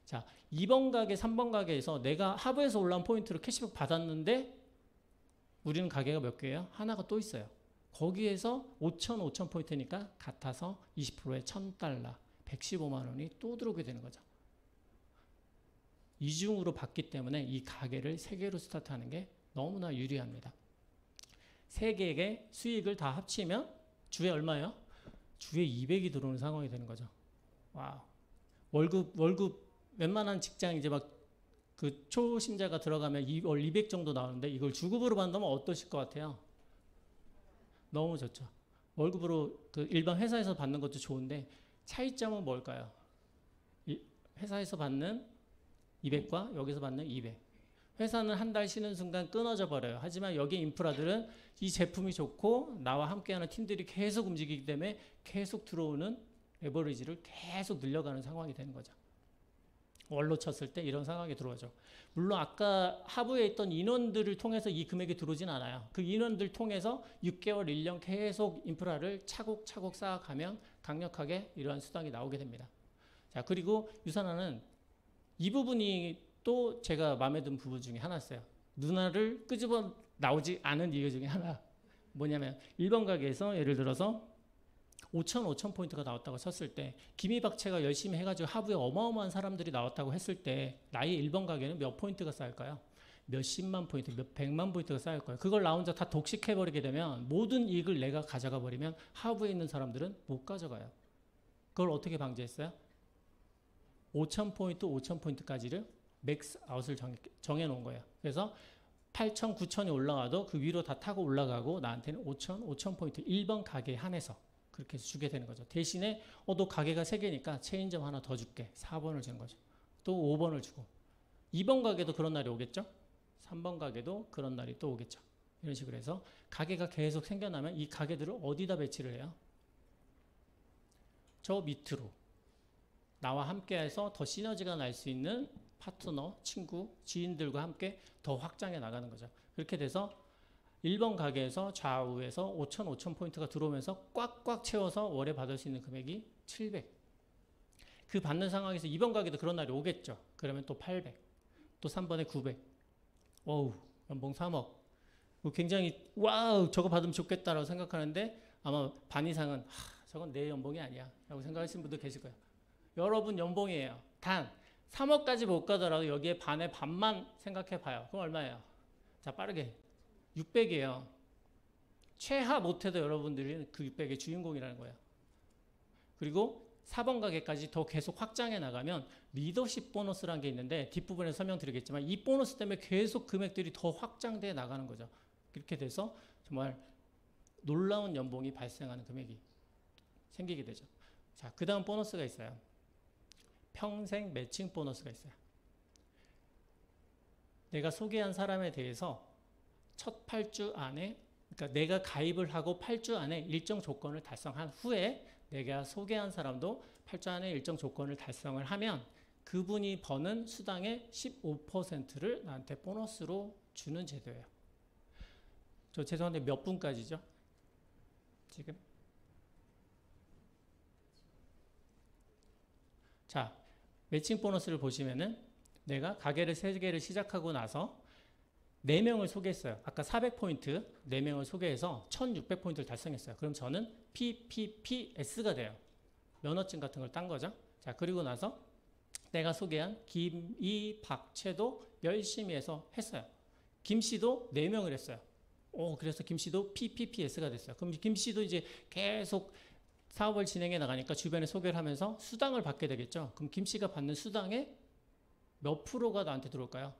자, 2번 가게 3번 가게에서 내가 하부에서 올라온 포인트로 캐시백 받았는데 우리는 가게가 몇 개예요? 하나가 또 있어요. 거기에서 5천 포인트니까 같아서 20%에 1000달러 115만 원이 또 들어오게 되는 거죠. 이중으로 받기 때문에 이 가게를 3개로 스타트하는 게 너무나 유리합니다. 3개의 수익을 다 합치면 주에 얼마예요? 주에 200이 들어오는 상황이 되는 거죠. 와우. 월급 웬만한 직장 이제 막 그 초심자가 들어가면 월 200 정도 나오는데 이걸 주급으로 받는다면 어떠실 것 같아요? 너무 좋죠. 월급으로 그 일반 회사에서 받는 것도 좋은데 차이점은 뭘까요? 회사에서 받는 200과 여기서 받는 200. 회사는 한 달 쉬는 순간 끊어져 버려요. 하지만 여기 인프라들은 이 제품이 좋고 나와 함께하는 팀들이 계속 움직이기 때문에 계속 들어오는 레버리지를 계속 늘려가는 상황이 되는 거죠. 월로 쳤을 때 이런 상황이 들어오죠. 물론 아까 하부에 있던 인원들을 통해서 이 금액이 들어오진 않아요. 그 인원들 통해서 6개월, 1년 계속 인프라를 차곡차곡 쌓아가면 강력하게 이러한 수당이 나오게 됩니다. 자, 그리고 유산화는 이 부분이 또 제가 마음에 든 부분 중에 하나였어요. 누나를 끄집어 나오지 않은 이유 중에 하나. 뭐냐면 1번 가게에서 예를 들어서 5천 포인트가 나왔다고 쳤을 때 기미박채가 열심히 해가지고 하부에 어마어마한 사람들이 나왔다고 했을 때 나의 1번 가게는 몇 포인트가 쌓일까요? 몇십만 포인트, 몇 백만 포인트가 쌓일 거예요. 그걸 나 혼자 다 독식해버리게 되면 모든 이익을 내가 가져가 버리면 하부에 있는 사람들은 못 가져가요. 그걸 어떻게 방지했어요? 5,000포인트까지를 맥스 아웃을 정해놓은 거예요. 그래서 8,000, 9,000이 올라와도 그 위로 다 타고 올라가고 나한테는 5,000포인트 1번 가게에 한해서 그렇게 해서 주게 되는 거죠. 대신에 너 가게가 3개니까 체인점 하나 더 줄게. 4번을 주는 거죠. 또 5번을 주고 2번 가게도 그런 날이 오겠죠. 3번 가게도 그런 날이 또 오겠죠. 이런 식으로 해서 가게가 계속 생겨나면 이 가게들을 어디다 배치를 해요? 저 밑으로 나와 함께해서 더 시너지가 날 수 있는 파트너, 친구, 지인들과 함께 더 확장해 나가는 거죠. 그렇게 돼서 1번 가게에서 좌우에서 5,000 포인트가 들어오면서 꽉꽉 채워서 월에 받을 수 있는 금액이 700. 그 받는 상황에서 2번 가게도 그런 날이 오겠죠. 그러면 또 800. 또 3번에 900. 어우, 연봉 3억. 굉장히 와우, 저거 받으면 좋겠다라고 생각하는데 아마 반 이상은 저건 내 연봉이 아니야 라고 생각하시는 분도 계실 거예요. 여러분 연봉이에요. 단 3억까지 못 가더라도 여기에 반의 반만 생각해 봐요. 그럼 얼마예요? 자, 빠르게 600이에요. 최하 못해도 여러분들이 그 600의 주인공이라는 거예요. 그리고 4번 가게까지 더 계속 확장해 나가면 리더십 보너스라는 게 있는데 뒷부분에 설명드리겠지만 이 보너스 때문에 계속 금액들이 더 확장돼 나가는 거죠. 그렇게 돼서 정말 놀라운 연봉이 발생하는 금액이 생기게 되죠. 자, 그 다음 보너스가 있어요. 평생 매칭 보너스가 있어요. 내가 소개한 사람에 대해서 첫 8주 안에, 그러니까 내가 가입을 하고 8주 안에 일정 조건을 달성한 후에 내가 소개한 사람도 8주 안에 일정 조건을 달성을 하면 그분이 버는 수당의 15%를 나한테 보너스로 주는 제도예요. 저 죄송한데 몇 분까지죠? 지금? 자, 매칭 보너스를 보시면은 내가 가게를 3개를 시작하고 나서 4명을 소개했어요. 아까 400포인트 4명을 소개해서 1600포인트를 달성했어요. 그럼 저는 PPPS가 돼요. 면허증 같은 걸 딴 거죠. 자, 그리고 나서 내가 소개한 김, 이, 박, 최도 열심히 해서 했어요. 김 씨도 4명을 했어요. 그래서 김 씨도 PPPS가 됐어요. 그럼 김 씨도 이제 계속 사업을 진행해 나가니까 주변에 소개를 하면서 수당을 받게 되겠죠. 그럼 김 씨가 받는 수당의 몇 프로가 나한테 들어올까요?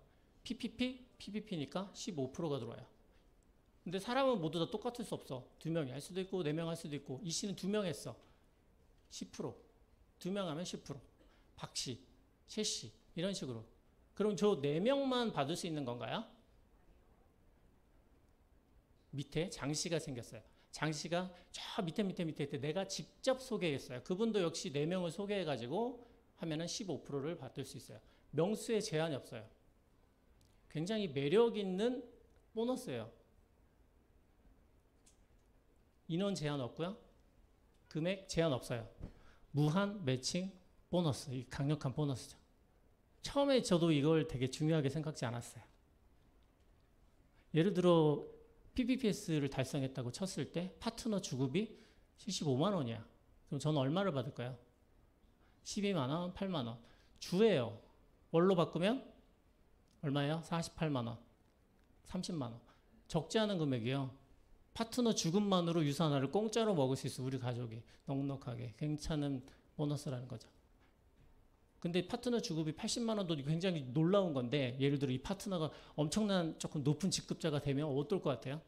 PPP니까 15%가 들어와요. 근데 사람은 모두 다 똑같을 수 없어. 2명이 할 수도 있고 4명 할 수도 있고 이 씨는 2명 했어. 10%. 2명 하면 10%. 박 씨, 최 씨 이런 식으로. 그럼 저 4명만 받을 수 있는 건가요? 밑에 장 씨가 생겼어요. 장 씨가 저 밑에 때 내가 직접 소개했어요. 그분도 역시 4명을 소개해가지고 하면은 15%를 받을 수 있어요. 명수에 제한이 없어요. 굉장히 매력 있는 보너스예요. 인원 제한 없고요. 금액 제한 없어요. 무한 매칭 보너스. 이 강력한 보너스죠. 처음에 저도 이걸 되게 중요하게 생각지 않았어요. 예를 들어 PPPS를 달성했다고 쳤을 때 파트너 주급이 75만 원이야. 그럼 저는 얼마를 받을까요? 12만 원, 8만 원. 주예요. 월로 바꾸면 얼마예요? 48만 원, 30만 원. 적지 않은 금액이에요. 파트너 주급만으로 유사 하나를 공짜로 먹을 수 있어. 우리 가족이 넉넉하게 괜찮은 보너스라는 거죠. 근데 파트너 주급이 80만 원도 굉장히 놀라운 건데 예를 들어 이 파트너가 엄청난 조금 높은 직급자가 되면 어떨 것 같아요?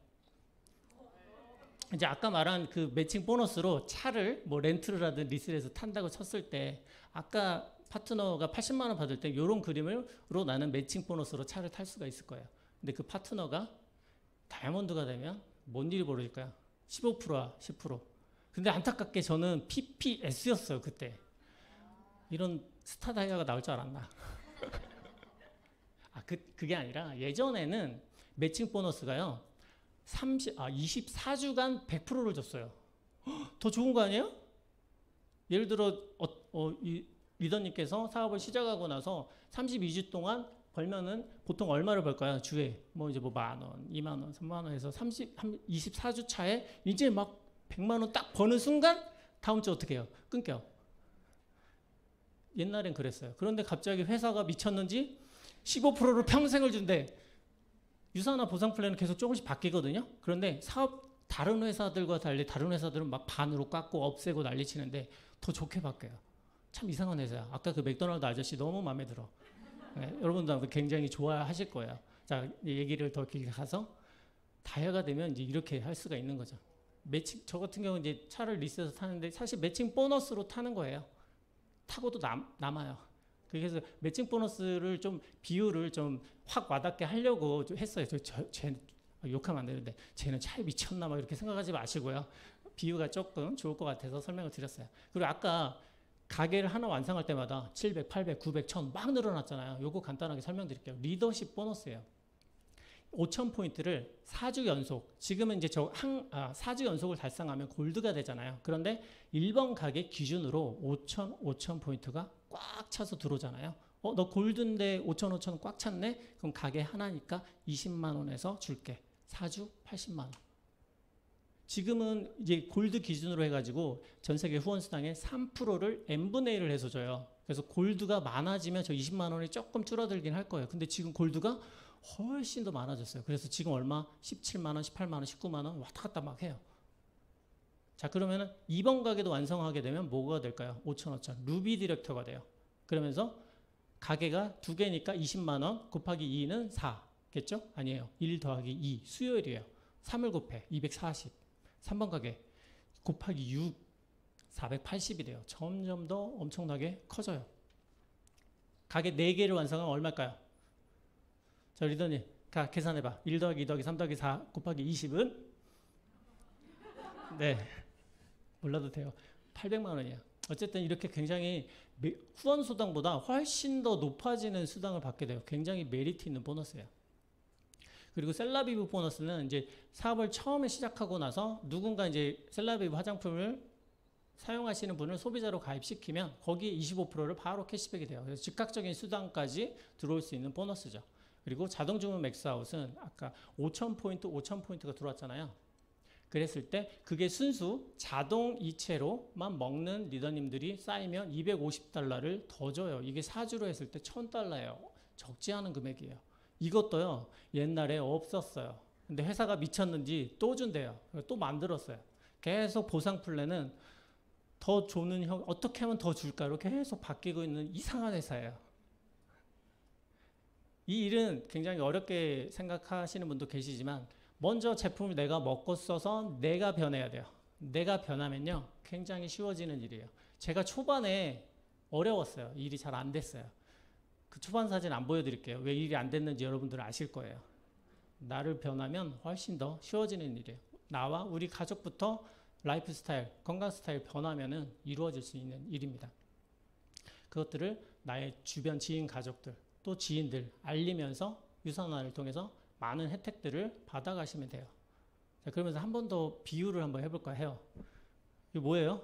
이제 아까 말한 그 매칭 보너스로 차를 뭐 렌트를 하든 리스를 해서 탄다고 쳤을 때 아까 파트너가 80만 원 받을 때 이런 그림으로 나는 매칭 보너스로 차를 탈 수가 있을 거예요. 근데 그 파트너가 다이아몬드가 되면 뭔 일이 벌어질까요? 15%야 10%. 근데 안타깝게 저는 PPS였어요 그때. 이런 스타 다이아가 나올 줄 알았나? 그게 아니라 예전에는 매칭 보너스가요. 24주간 100%를 줬어요. 더 좋은 거 아니에요? 예를 들어 이 리더님께서 사업을 시작하고 나서 32주 동안 벌면은 보통 얼마를 벌까요? 주에 뭐 이제 뭐 만 원, 2만 원, 3만 원 해서 24주 차에 이제 막 100만 원 딱 버는 순간 다음 주 어떻게 해요? 끊겨. 옛날엔 그랬어요. 그런데 갑자기 회사가 미쳤는지 15%를 평생을 준대. 유사나 보상 플랜은 계속 조금씩 바뀌거든요. 그런데 사업 다른 회사들과 달리 다른 회사들은 막 반으로 깎고 없애고 난리치는데 더 좋게 바뀌어요. 참 이상한 회사야. 아까 그 맥도날드 아저씨 너무 마음에 들어. 네, 여러분도 굉장히 좋아하실 거예요. 자, 얘기를 더 길게 가서 다이아가 되면 이제 이렇게 할 수가 있는 거죠. 매칭 저 같은 경우는 이제 차를 리스해서 타는데 사실 매칭 보너스로 타는 거예요. 타고도 남아요. 그래서 매칭 보너스를 좀 비율을 좀 확 와닿게 하려고 좀 했어요. 쟤 욕하면 안 되는데 쟤는 차에 미쳤나 막 이렇게 생각하지 마시고요. 비유가 조금 좋을 것 같아서 설명을 드렸어요. 그리고 아까 가게를 하나 완성할 때마다 700, 800, 900, 1000 막 늘어났잖아요. 요거 간단하게 설명드릴게요. 리더십 보너스예요. 5000포인트를 4주 연속, 지금은 이제 4주 연속을 달성하면 골드가 되잖아요. 그런데 1번 가게 기준으로 5000포인트가 꽉 차서 들어오잖아요. 너 골드인데 5000 꽉 찼네? 그럼 가게 하나니까 20만 원에서 줄게. 4주 80만 원. 지금은 이제 골드 기준으로 해가지고 전 세계 후원 수당의 3%를 n분의 1을 해서 줘요. 그래서 골드가 많아지면 저 20만 원이 조금 줄어들긴 할 거예요. 근데 지금 골드가 훨씬 더 많아졌어요. 그래서 지금 얼마? 17만 원, 18만 원, 19만 원 왔다 갔다 막 해요. 자, 그러면은 2번 가게도 완성하게 되면 뭐가 될까요? 5,000. 루비 디렉터가 돼요. 그러면서 가게가 2개니까 20만 원 곱하기 2는 4겠죠? 아니에요. 1 더하기 2 수요일이에요. 3을 곱해 240. 3번 가게 곱하기 6 480이 돼요. 점점 더 엄청나게 커져요. 가게 4개를 완성하면 얼마일까요? 자, 리더님 계산해봐. 1 더하기 2 더하기 3 더하기 4 곱하기 20은 네, 몰라도 돼요. 800만 원이야. 어쨌든 이렇게 굉장히 후원 수당보다 훨씬 더 높아지는 수당을 받게 돼요. 굉장히 메리트 있는 보너스예요. 그리고 셀라비브 보너스는 이제 사업을 처음에 시작하고 나서 누군가 이제 셀라비브 화장품을 사용하시는 분을 소비자로 가입시키면 거기에 25%를 바로 캐시백이 돼요. 그래서 즉각적인 수당까지 들어올 수 있는 보너스죠. 그리고 자동주문 맥스아웃은 아까 5,000포인트가 들어왔잖아요. 그랬을 때 그게 순수 자동 이체로만 먹는 리더님들이 쌓이면 $250를 더 줘요. 이게 사주로 했을 때 $1,000예요. 적지 않은 금액이에요. 이것도요, 옛날에 없었어요. 근데 회사가 미쳤는지 또 준대요. 또 만들었어요. 계속 보상 플랜은 더 주는 어떻게 하면 더 줄까로 계속 바뀌고 있는 이상한 회사예요. 이 일은 굉장히 어렵게 생각하시는 분도 계시지만 먼저 제품을 내가 먹고 써서 내가 변해야 돼요. 내가 변하면요, 굉장히 쉬워지는 일이에요. 제가 초반에 어려웠어요. 일이 잘 안 됐어요. 그 초반 사진 안 보여드릴게요. 왜 일이 안 됐는지 여러분들은 아실 거예요. 나를 변하면 훨씬 더 쉬워지는 일이에요. 나와 우리 가족부터 라이프 스타일, 건강 스타일 변하면은 이루어질 수 있는 일입니다. 그것들을 나의 주변 지인 가족들, 또 지인들 알리면서 유산화를 통해서 많은 혜택들을 받아가시면 돼요. 자, 그러면서 한 번 더 비유를 한번 해볼까 해요. 이게 뭐예요?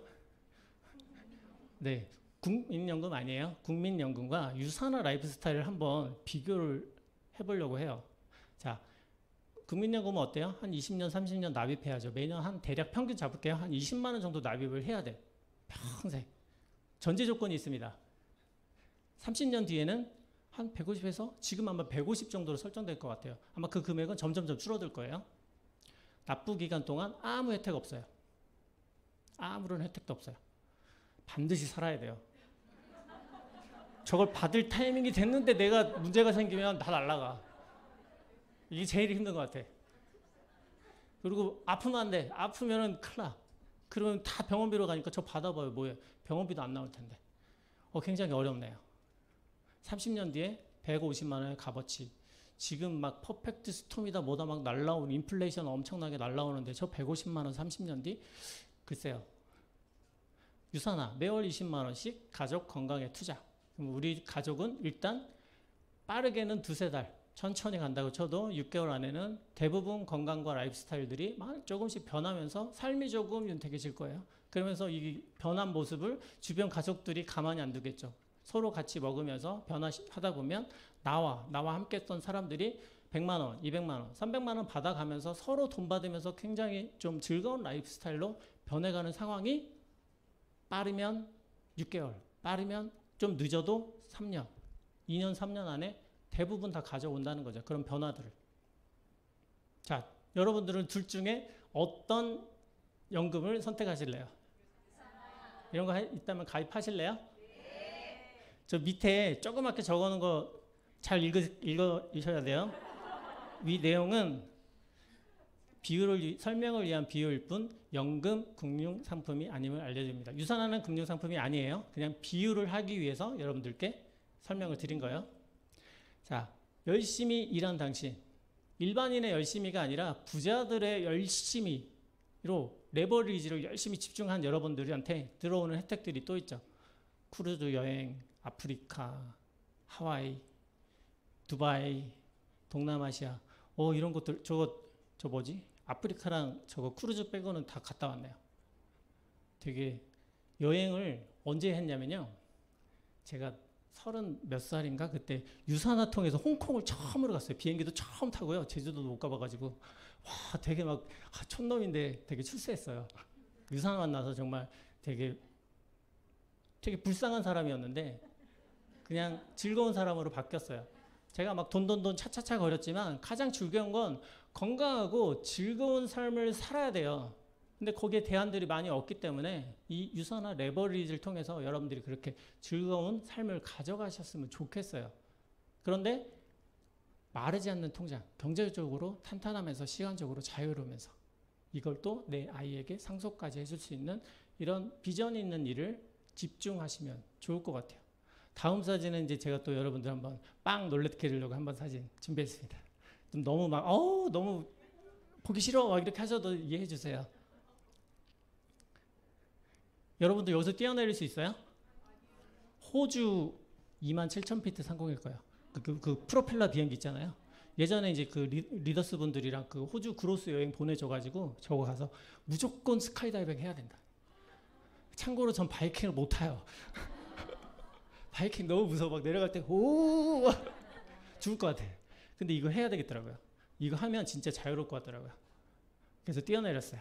네, 국민연금 아니에요. 국민연금과 유산화 라이프 스타일을 한번 비교를 해보려고 해요. 자, 국민연금은 어때요? 한 20년, 30년 납입해야죠. 매년 한 대략 평균 잡을게요. 한 20만 원 정도 납입을 해야 돼. 평생. 전제 조건이 있습니다. 30년 뒤에는 한 150에서 지금 아마 150 정도로 설정될 것 같아요. 아마 그 금액은 점점점 줄어들 거예요. 납부 기간 동안 아무 혜택 없어요. 아무런 혜택도 없어요. 반드시 살아야 돼요. 저걸 받을 타이밍이 됐는데 내가 문제가 생기면 다 날라가. 이게 제일 힘든 것 같아. 그리고 아프면 안 돼. 아프면은 큰일 나. 그러면 다 병원비로 가니까 저 받아봐요. 뭐예요? 병원비도 안 나올 텐데. 굉장히 어렵네요. 30년 뒤에 150만 원의 값어치. 지금 막 퍼펙트 스톰이다 뭐다 막 날라오는 인플레이션 엄청나게 날라오는데 저 150만 원 30년 뒤? 글쎄요. 유산화 매월 20만 원씩 가족 건강에 투자. 그럼 우리 가족은 일단 빠르게는 두세 달 천천히 간다고 쳐도 6개월 안에는 대부분 건강과 라이프 스타일들이 조금씩 변하면서 삶이 조금 윤택해질 거예요. 그러면서 이 변한 모습을 주변 가족들이 가만히 안 두겠죠. 서로 같이 먹으면서 변화하다 보면 나와 함께 했던 사람들이 100만 원, 200만 원, 300만 원 받아가면서 서로 돈 받으면서 굉장히 좀 즐거운 라이프 스타일로 변해가는 상황이 빠르면 6개월, 빠르면 좀 늦어도 3년, 2년, 3년 안에 대부분 다 가져온다는 거죠. 그런 변화들을. 자, 여러분들은 둘 중에 어떤 연금을 선택하실래요? 이런 거 있다면 가입하실래요? 저 밑에 조그맣게 적어놓은 거 잘 읽으셔야 돼요. 위 내용은 설명을 위한 비유일 뿐 연금, 금융 상품이 아님을 알려줍니다. 유산화는 금융 상품이 아니에요. 그냥 비유를 하기 위해서 여러분들께 설명을 드린 거예요. 자, 열심히 일한 당신. 일반인의 열심히가 아니라 부자들의 열심히로 레버리지를 열심히 집중한 여러분들한테 들어오는 혜택들이 또 있죠. 크루즈 여행, 아프리카, 하와이, 두바이, 동남아시아, 이런 것들, 저 뭐지? 아프리카랑 저거 크루즈 빼고는 다 갔다 왔네요. 되게 여행을 언제 했냐면요. 제가 30 몇 살인가 그때 유산화 통해서 홍콩을 처음으로 갔어요. 비행기도 처음 타고요. 제주도도 못 가봐가지고 와 되게 막 촌놈인데 되게 출세했어요. 유산화 만나서 정말 되게 불쌍한 사람이었는데 그냥 즐거운 사람으로 바뀌었어요. 제가 막 돈 차차차 거렸지만 가장 즐거운 건 건강하고 즐거운 삶을 살아야 돼요. 근데 거기에 대안들이 많이 없기 때문에 이 유산화 레버리지를 통해서 여러분들이 그렇게 즐거운 삶을 가져가셨으면 좋겠어요. 그런데 마르지 않는 통장, 경제적으로 탄탄하면서 시간적으로 자유로우면서 이걸 또 내 아이에게 상속까지 해줄 수 있는 이런 비전 있는 일을 집중하시면 좋을 것 같아요. 다음 사진은 이제 제가 또 여러분들 한번 빵 놀래켜 드리려고 한번 사진 준비했습니다. 좀 너무 너무 보기 싫어 막 이렇게 하셔도 이해해 주세요. 여러분들 여기서 뛰어내릴 수 있어요? 호주 27,000피트 상공일 거예요. 그 프로펠러 비행기 있잖아요. 예전에 이제 그 리더스 분들이랑 그 호주 크루즈 여행 보내줘가지고 저거 가서 무조건 스카이다이빙 해야 된다. 참고로 전 바이킹을 못 타요. 바이킹 너무 무서워. 막 내려갈 때 오 죽을 것 같아. 근데 이거 해야 되겠더라고요. 이거 하면 진짜 자유로울 것 같더라고요. 그래서 뛰어내렸어요.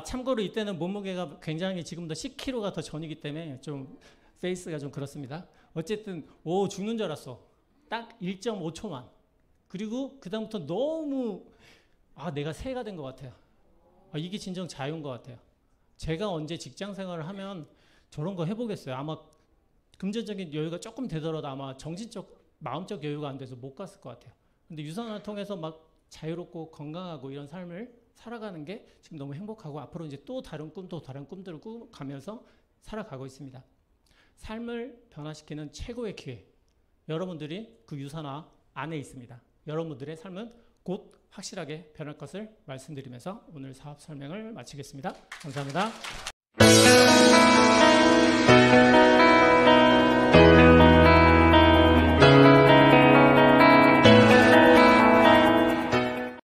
참고로 이때는 몸무게가 굉장히 지금보다 10kg가 더 전이기 때문에 좀 페이스가 좀 그렇습니다. 어쨌든 죽는 줄 알았어. 딱 1.5초만. 그리고 그 다음부터 너무 내가 새가 된 것 같아요. 이게 진정 자유인 것 같아요. 제가 언제 직장 생활을 하면 저런 거 해보겠어요. 아마 금전적인 여유가 조금 되더라도 아마 정신적, 마음적 여유가 안 돼서 못 갔을 것 같아요. 근데 유산을 통해서 막 자유롭고 건강하고 이런 삶을 살아가는 게 지금 너무 행복하고 앞으로 이제 또 다른 꿈들을 꾸가면서 살아가고 있습니다. 삶을 변화시키는 최고의 기회. 여러분들이 그 유산화 안에 있습니다. 여러분들의 삶은 곧 확실하게 변할 것을 말씀드리면서 오늘 사업 설명을 마치겠습니다. 감사합니다.